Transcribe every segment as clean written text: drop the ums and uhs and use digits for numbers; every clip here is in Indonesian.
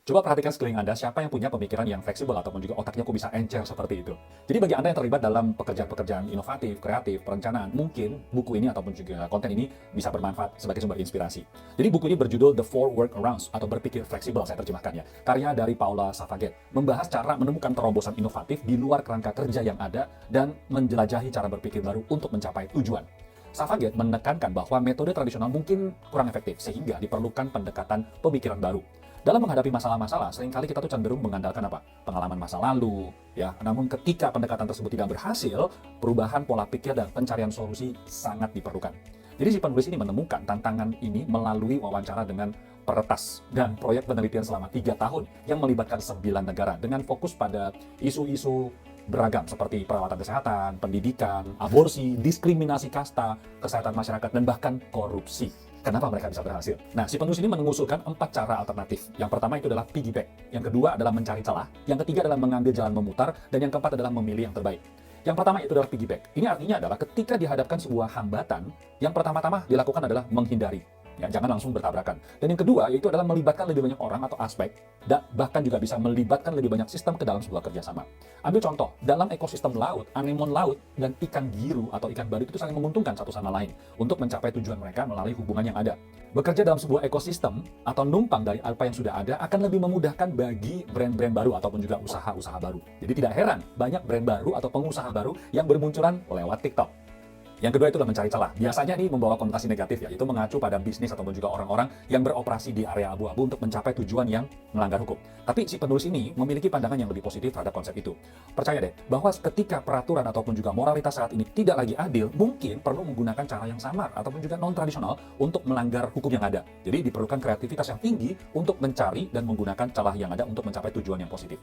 Coba perhatikan sekeliling Anda, siapa yang punya pemikiran yang fleksibel ataupun juga otaknya kok bisa encer seperti itu. Jadi bagi Anda yang terlibat dalam pekerjaan-pekerjaan inovatif, kreatif, perencanaan, mungkin buku ini ataupun juga konten ini bisa bermanfaat sebagai sumber inspirasi. Jadi buku ini berjudul The Four Workarounds atau Berpikir Fleksibel, saya terjemahkan ya. Karya dari Paula Savaget, membahas cara menemukan terobosan inovatif di luar kerangka kerja yang ada dan menjelajahi cara berpikir baru untuk mencapai tujuan. Savaget menekankan bahwa metode tradisional mungkin kurang efektif sehingga diperlukan pendekatan pemikiran baru. Dalam menghadapi masalah-masalah, seringkali kita tuh cenderung mengandalkan apa? Pengalaman masa lalu, ya. Namun ketika pendekatan tersebut tidak berhasil, perubahan pola pikir dan pencarian solusi sangat diperlukan. Jadi si penulis ini menemukan tantangan ini melalui wawancara dengan peretas dan proyek penelitian selama 3 tahun yang melibatkan 9 negara dengan fokus pada isu-isu beragam seperti perawatan kesehatan, pendidikan, aborsi, diskriminasi kasta, kesehatan masyarakat, dan bahkan korupsi. Kenapa mereka bisa berhasil? Nah, si penulis ini mengusulkan 4 cara alternatif. Yang pertama itu adalah piggyback. Yang kedua adalah mencari celah. Yang ketiga adalah mengambil jalan memutar. Dan yang keempat adalah memilih yang terbaik. Yang pertama itu adalah piggyback. Ini artinya adalah ketika dihadapkan sebuah hambatan, yang pertama-tama dilakukan adalah menghindari. Ya, jangan langsung bertabrakan. Dan yang kedua yaitu adalah melibatkan lebih banyak orang atau aspek, dan bahkan juga bisa melibatkan lebih banyak sistem ke dalam sebuah kerjasama. Ambil contoh, dalam ekosistem laut, anemon laut dan ikan biru atau ikan badut itu saling menguntungkan satu sama lain untuk mencapai tujuan mereka melalui hubungan yang ada. Bekerja dalam sebuah ekosistem atau numpang dari apa yang sudah ada akan lebih memudahkan bagi brand-brand baru ataupun juga usaha-usaha baru. Jadi tidak heran banyak brand baru atau pengusaha baru yang bermunculan lewat TikTok. Yang kedua itu adalah mencari celah. Biasanya ini membawa konotasi negatif, yaitu mengacu pada bisnis ataupun juga orang-orang yang beroperasi di area abu-abu untuk mencapai tujuan yang melanggar hukum. Tapi si penulis ini memiliki pandangan yang lebih positif terhadap konsep itu. Percaya deh, bahwa ketika peraturan ataupun juga moralitas saat ini tidak lagi adil, mungkin perlu menggunakan cara yang samar ataupun juga non-tradisional untuk melanggar hukum yang ada. Jadi diperlukan kreativitas yang tinggi untuk mencari dan menggunakan celah yang ada untuk mencapai tujuan yang positif.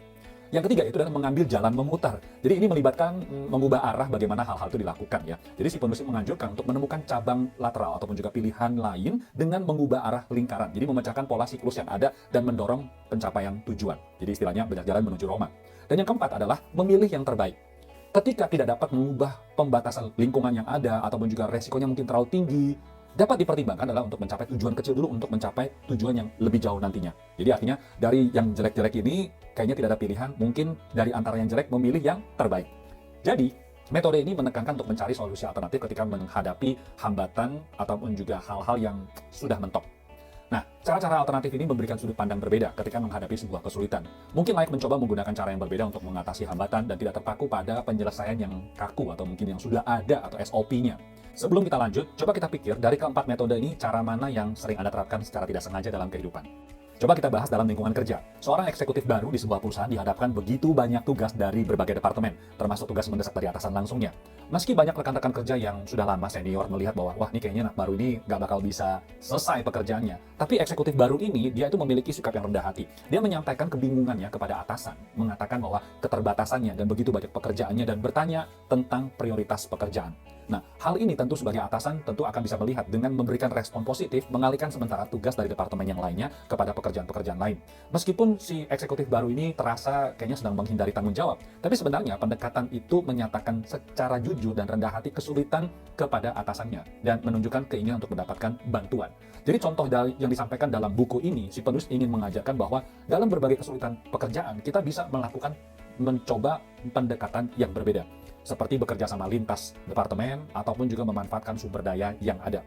Yang ketiga itu adalah mengambil jalan memutar. Jadi ini melibatkan mengubah arah bagaimana hal-hal itu dilakukan ya. Jadi si penulis menganjurkan untuk menemukan cabang lateral ataupun juga pilihan lain dengan mengubah arah lingkaran. Jadi memecahkan pola siklus yang ada dan mendorong pencapaian tujuan. Jadi istilahnya banyak jalan menuju Roma. Dan yang keempat adalah memilih yang terbaik. Ketika tidak dapat mengubah pembatasan lingkungan yang ada ataupun juga resikonya mungkin terlalu tinggi, dapat dipertimbangkan adalah untuk mencapai tujuan kecil dulu untuk mencapai tujuan yang lebih jauh nantinya. Jadi artinya dari yang jelek-jelek ini kayaknya tidak ada pilihan, mungkin dari antara yang jelek memilih yang terbaik. Jadi metode ini menekankan untuk mencari solusi alternatif ketika menghadapi hambatan ataupun juga hal-hal yang sudah mentok. Nah, cara-cara alternatif ini memberikan sudut pandang berbeda ketika menghadapi sebuah kesulitan. Mungkin layak mencoba menggunakan cara yang berbeda untuk mengatasi hambatan dan tidak terpaku pada penyelesaian yang kaku atau mungkin yang sudah ada atau SOP-nya. Sebelum kita lanjut, coba kita pikir dari keempat metode ini cara mana yang sering Anda terapkan secara tidak sengaja dalam kehidupan. Coba kita bahas dalam lingkungan kerja. Seorang eksekutif baru di sebuah perusahaan dihadapkan begitu banyak tugas dari berbagai departemen, termasuk tugas mendesak dari atasan langsungnya. Meski banyak rekan-rekan kerja yang sudah lama senior melihat bahwa, wah ini kayaknya anak baru ini nggak bakal bisa selesai pekerjaannya. Tapi eksekutif baru ini, dia itu memiliki sikap yang rendah hati. Dia menyampaikan kebingungannya kepada atasan, mengatakan bahwa keterbatasannya dan begitu banyak pekerjaannya dan bertanya tentang prioritas pekerjaan. Nah, hal ini tentu sebagai atasan tentu akan bisa melihat dengan memberikan respon positif, mengalihkan sementara tugas dari departemen yang lainnya kepada pekerjaan-pekerjaan lain. Meskipun si eksekutif baru ini terasa kayaknya sedang menghindari tanggung jawab, tapi sebenarnya pendekatan itu menyatakan secara jujur dan rendah hati kesulitan kepada atasannya dan menunjukkan keinginan untuk mendapatkan bantuan. Jadi contoh yang disampaikan dalam buku ini, si penulis ingin mengajarkan bahwa dalam berbagai kesulitan pekerjaan, kita bisa mencoba pendekatan yang berbeda, seperti bekerja sama lintas departemen ataupun juga memanfaatkan sumber daya yang ada.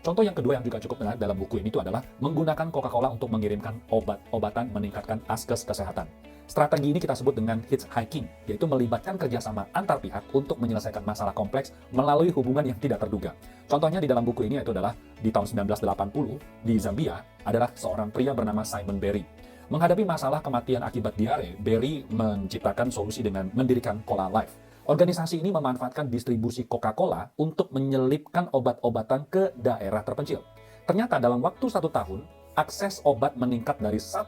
Contoh yang kedua yang juga cukup menarik dalam buku ini itu adalah menggunakan Coca-Cola untuk mengirimkan obat-obatan meningkatkan askes kesehatan. Strategi ini kita sebut dengan hitchhiking, yaitu melibatkan kerjasama antar pihak untuk menyelesaikan masalah kompleks melalui hubungan yang tidak terduga. Contohnya di dalam buku ini itu adalah di tahun 1980 di Zambia adalah seorang pria bernama Simon Berry. Menghadapi masalah kematian akibat diare, Berry menciptakan solusi dengan mendirikan Cola Life. Organisasi ini memanfaatkan distribusi Coca-Cola untuk menyelipkan obat-obatan ke daerah terpencil. Ternyata dalam waktu 1 tahun, akses obat meningkat dari 1%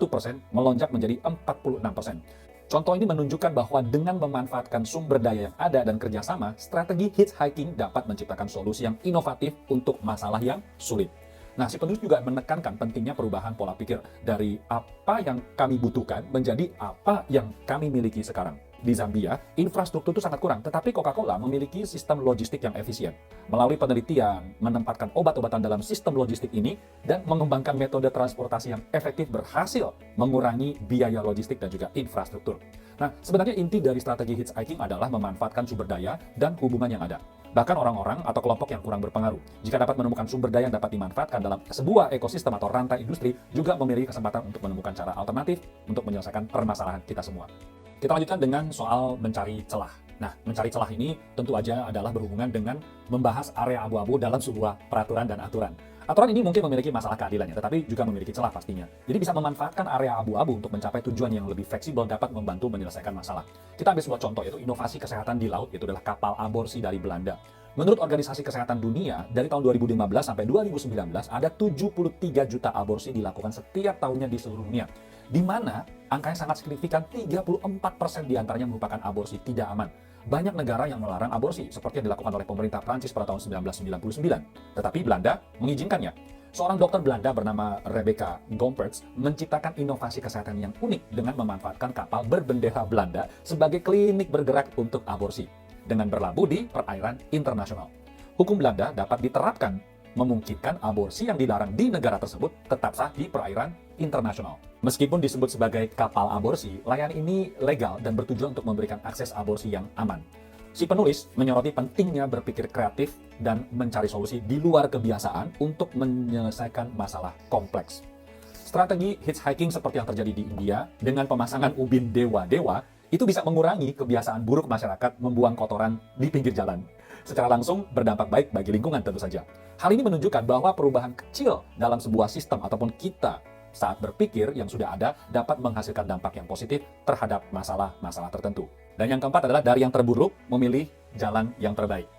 melonjak menjadi 46%. Contoh ini menunjukkan bahwa dengan memanfaatkan sumber daya yang ada dan kerjasama, strategi hitchhiking dapat menciptakan solusi yang inovatif untuk masalah yang sulit. Nah, si penulis juga menekankan pentingnya perubahan pola pikir dari apa yang kami butuhkan menjadi apa yang kami miliki sekarang. di Zambia, infrastruktur itu sangat kurang, tetapi Coca-Cola memiliki sistem logistik yang efisien. Melalui penelitian, menempatkan obat-obatan dalam sistem logistik ini, dan mengembangkan metode transportasi yang efektif berhasil mengurangi biaya logistik dan juga infrastruktur. Nah, sebenarnya inti dari strategi hitchhiking adalah memanfaatkan sumber daya dan hubungan yang ada. Bahkan orang-orang atau kelompok yang kurang berpengaruh, jika dapat menemukan sumber daya yang dapat dimanfaatkan dalam sebuah ekosistem atau rantai industri, juga memiliki kesempatan untuk menemukan cara alternatif untuk menyelesaikan permasalahan kita semua. Kita lanjutkan dengan soal mencari celah. Nah, mencari celah ini tentu aja adalah berhubungan dengan membahas area abu-abu dalam sebuah peraturan dan aturan. Aturan ini mungkin memiliki masalah keadilannya, tetapi juga memiliki celah pastinya. Jadi bisa memanfaatkan area abu-abu untuk mencapai tujuan yang lebih fleksibel dapat membantu menyelesaikan masalah. Kita ambil sebuah contoh, yaitu inovasi kesehatan di laut, itu adalah kapal aborsi dari Belanda. Menurut Organisasi Kesehatan Dunia, dari tahun 2015 sampai 2019, ada 73 juta aborsi dilakukan setiap tahunnya di seluruh dunia. Di mana angkanya sangat signifikan, 34% diantaranya merupakan aborsi tidak aman. Banyak negara yang melarang aborsi, seperti yang dilakukan oleh pemerintah Prancis pada tahun 1999. Tetapi Belanda mengizinkannya. Seorang dokter Belanda bernama Rebecca Gompertz menciptakan inovasi kesehatan yang unik dengan memanfaatkan kapal berbendera Belanda sebagai klinik bergerak untuk aborsi, dengan berlabuh di perairan internasional. Hukum Belanda dapat diterapkan, memungkinkan aborsi yang dilarang di negara tersebut tetap sah di perairan internasional. Meskipun disebut sebagai kapal aborsi, layanan ini legal dan bertujuan untuk memberikan akses aborsi yang aman. Si penulis menyoroti pentingnya berpikir kreatif dan mencari solusi di luar kebiasaan untuk menyelesaikan masalah kompleks. Strategi hitchhiking seperti yang terjadi di India dengan pemasangan ubin dewa-dewa itu bisa mengurangi kebiasaan buruk masyarakat membuang kotoran di pinggir jalan. Secara langsung berdampak baik bagi lingkungan tentu saja. Hal ini menunjukkan bahwa perubahan kecil dalam sebuah sistem ataupun kita saat berpikir yang sudah ada dapat menghasilkan dampak yang positif terhadap masalah-masalah tertentu. Dan yang keempat adalah dari yang terburuk memilih jalan yang terbaik.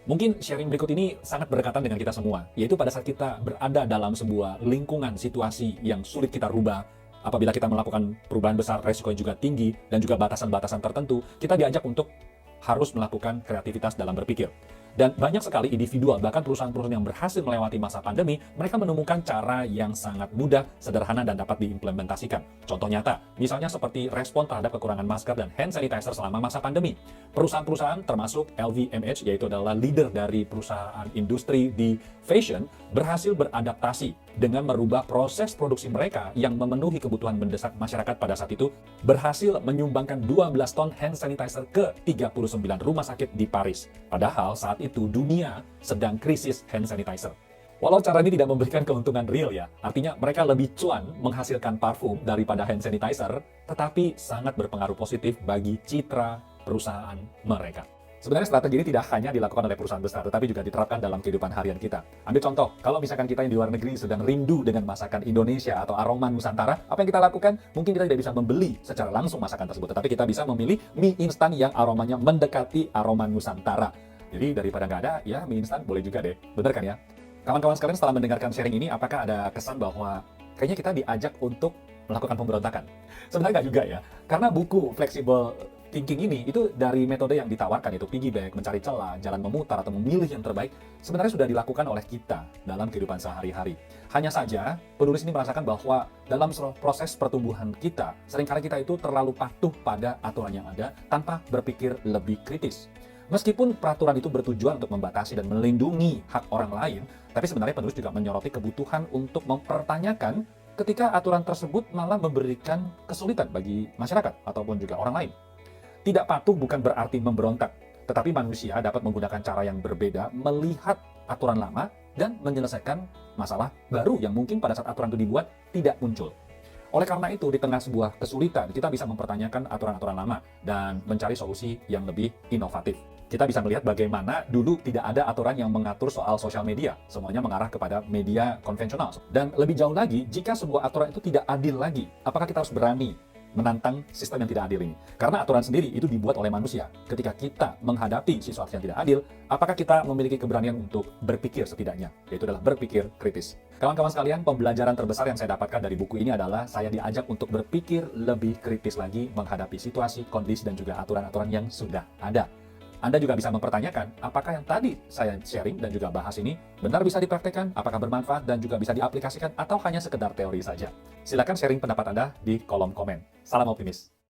Mungkin sharing berikut ini sangat berdekatan dengan kita semua, yaitu pada saat kita berada dalam sebuah lingkungan situasi yang sulit kita rubah. Apabila kita melakukan perubahan besar, resiko yang juga tinggi, dan juga batasan-batasan tertentu, kita diajak untuk harus melakukan kreativitas dalam berpikir. Dan banyak sekali individual, bahkan perusahaan-perusahaan yang berhasil melewati masa pandemi, mereka menemukan cara yang sangat mudah, sederhana, dan dapat diimplementasikan. Contoh nyata, misalnya seperti respon terhadap kekurangan masker dan hand sanitizer selama masa pandemi. Perusahaan-perusahaan termasuk LVMH, yaitu adalah leader dari perusahaan industri di fashion, berhasil beradaptasi dengan merubah proses produksi mereka yang memenuhi kebutuhan mendesak masyarakat pada saat itu, berhasil menyumbangkan 12 ton hand sanitizer ke 39 rumah sakit di Paris. Padahal saat itu dunia sedang krisis hand sanitizer. Walau cara ini tidak memberikan keuntungan real ya, artinya mereka lebih cuan menghasilkan parfum daripada hand sanitizer, tetapi sangat berpengaruh positif bagi citra perusahaan mereka. Sebenarnya strategi ini tidak hanya dilakukan oleh perusahaan besar, tetapi juga diterapkan dalam kehidupan harian kita. Ambil contoh, kalau misalkan kita yang di luar negeri sedang rindu dengan masakan Indonesia atau aroma Nusantara, apa yang kita lakukan? Mungkin kita tidak bisa membeli secara langsung masakan tersebut, tetapi kita bisa memilih mie instan yang aromanya mendekati aroma Nusantara. Jadi daripada nggak ada, ya mie instan boleh juga deh. Bener kan ya? Kawan-kawan sekalian, setelah mendengarkan sharing ini, apakah ada kesan bahwa kayaknya kita diajak untuk melakukan pemberontakan? Sebenarnya nggak juga ya, karena buku Flexible Thinking ini itu dari metode yang ditawarkan, yaitu piggyback, mencari celah, jalan memutar, atau memilih yang terbaik, sebenarnya sudah dilakukan oleh kita dalam kehidupan sehari-hari. Hanya saja, penulis ini merasakan bahwa dalam proses pertumbuhan kita, seringkali kita itu terlalu patuh pada aturan yang ada tanpa berpikir lebih kritis. Meskipun peraturan itu bertujuan untuk membatasi dan melindungi hak orang lain, tapi sebenarnya penulis juga menyoroti kebutuhan untuk mempertanyakan ketika aturan tersebut malah memberikan kesulitan bagi masyarakat ataupun juga orang lain. Tidak patuh bukan berarti memberontak, tetapi manusia dapat menggunakan cara yang berbeda melihat aturan lama dan menyelesaikan masalah baru yang mungkin pada saat aturan itu dibuat tidak muncul. Oleh karena itu, di tengah sebuah kesulitan, kita bisa mempertanyakan aturan-aturan lama dan mencari solusi yang lebih inovatif. Kita bisa melihat bagaimana dulu tidak ada aturan yang mengatur soal sosial media. Semuanya mengarah kepada media konvensional. Dan lebih jauh lagi, jika sebuah aturan itu tidak adil lagi, apakah kita harus berani menantang sistem yang tidak adil ini? Karena aturan sendiri itu dibuat oleh manusia. Ketika kita menghadapi sesuatu yang tidak adil, apakah kita memiliki keberanian untuk berpikir setidaknya? Yaitu adalah berpikir kritis. Kawan-kawan sekalian, pembelajaran terbesar yang saya dapatkan dari buku ini adalah saya diajak untuk berpikir lebih kritis lagi menghadapi situasi, kondisi, dan juga aturan-aturan yang sudah ada. Anda juga bisa mempertanyakan, apakah yang tadi saya sharing dan juga bahas ini benar bisa dipraktekkan, apakah bermanfaat dan juga bisa diaplikasikan, atau hanya sekedar teori saja? Silakan sharing pendapat Anda di kolom komen. Salam optimis.